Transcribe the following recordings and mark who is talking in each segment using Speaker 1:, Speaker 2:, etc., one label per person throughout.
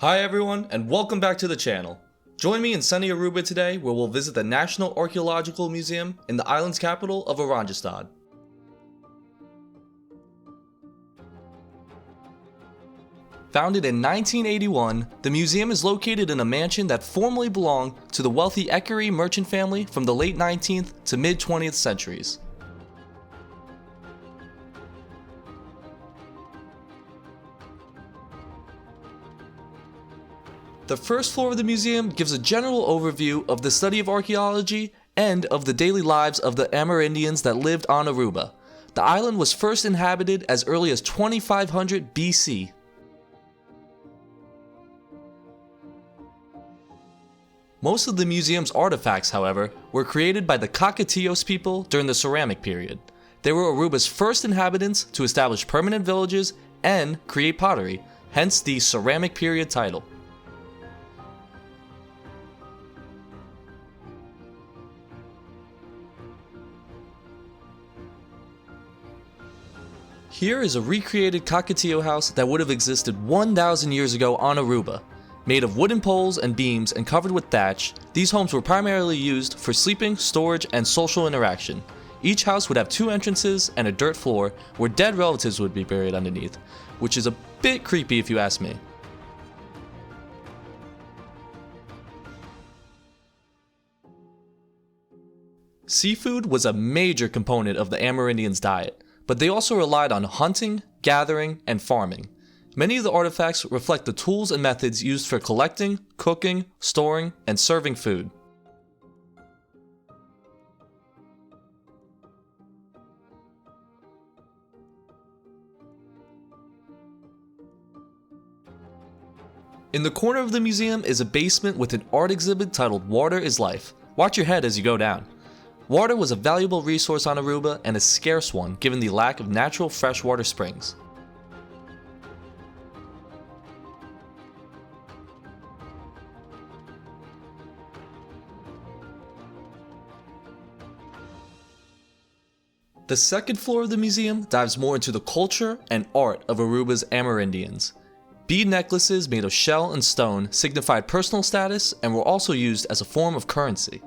Speaker 1: Hi everyone, and welcome back to the channel. Join me in sunny Aruba today, where we'll visit the National Archaeological Museum in the island's capital of Oranjestad. Founded in 1981, the museum is located in a mansion that formerly belonged to the wealthy Equerry merchant family from the late 19th to mid-20th centuries. The first floor of the museum gives a general overview of the study of archaeology and of the daily lives of the Amerindians that lived on Aruba. The island was first inhabited as early as 2500 BC. Most of the museum's artifacts, however, were created by the Cocotillos people during the Ceramic period. They were Aruba's first inhabitants to establish permanent villages and create pottery, hence the Ceramic period title. Here is a recreated Cocotillo house that would have existed 1,000 years ago on Aruba. Made of wooden poles and beams and covered with thatch, these homes were primarily used for sleeping, storage, and social interaction. Each house would have 2 entrances and a dirt floor where dead relatives would be buried underneath, which is a bit creepy if you ask me. Seafood was a major component of the Amerindians' diet, but they also relied on hunting, gathering, and farming. Many of the artifacts reflect the tools and methods used for collecting, cooking, storing, and serving food. In the corner of the museum is a basement with an art exhibit titled "Water is Life." Watch your head as you go down. Water was a valuable resource on Aruba and a scarce one given the lack of natural freshwater springs. The second floor of the museum dives more into the culture and art of Aruba's Amerindians. Bead necklaces made of shell and stone signified personal status and were also used as a form of currency.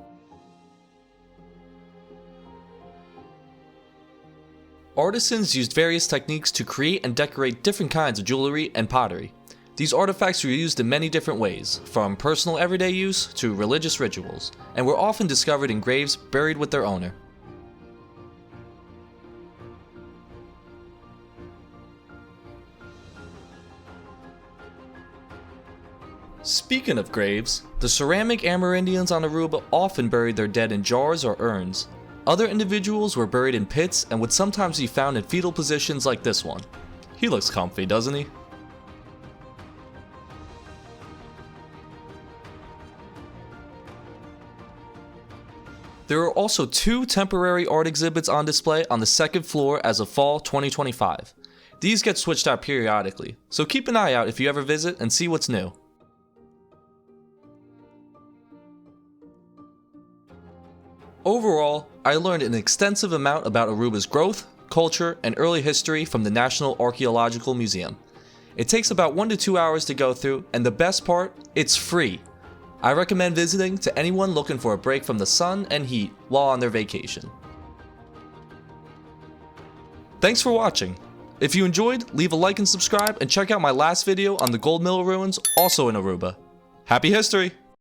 Speaker 1: Artisans used various techniques to create and decorate different kinds of jewelry and pottery. These artifacts were used in many different ways, from personal everyday use to religious rituals, and were often discovered in graves buried with their owner. Speaking of graves, the ceramic Amerindians on Aruba often buried their dead in jars or urns. Other individuals were buried in pits and would sometimes be found in fetal positions like this one. He looks comfy, doesn't he? There are also 2 temporary art exhibits on display on the second floor as of fall 2025. These get switched out periodically, so keep an eye out if you ever visit and see what's new. Overall, I learned an extensive amount about Aruba's growth, culture, and early history from the National Archaeological Museum. It takes about 1 to 2 hours to go through, and the best part, it's free. I recommend visiting to anyone looking for a break from the sun and heat while on their vacation. Thanks for watching. If you enjoyed, leave a like and subscribe, and check out my last video on the Gold Mill ruins, also in Aruba. Happy history!